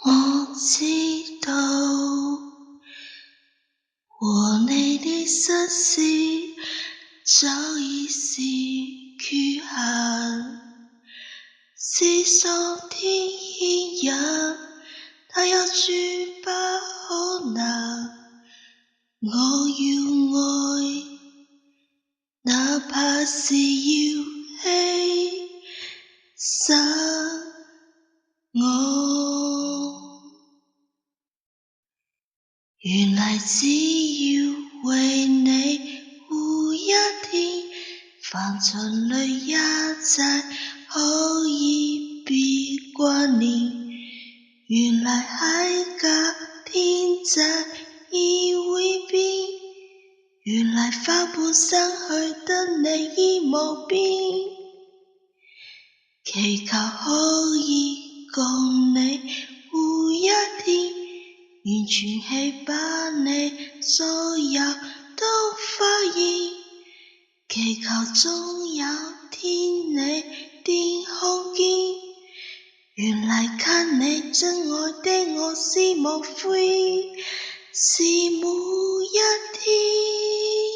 我知道和你的相思早已是缺憾，是上天牽引，它有絕不可能。我要愛，哪怕是要犧牲我。原來只要為你活一天，凡塵裏一切可以別掛念。原來海角天際已會變，原來花瓣散去的你已無變，祈求可以共你活一天，完全棄把你所有都發現，祈求終有天你定看見，原來給你真愛的我是無悔，是每一天。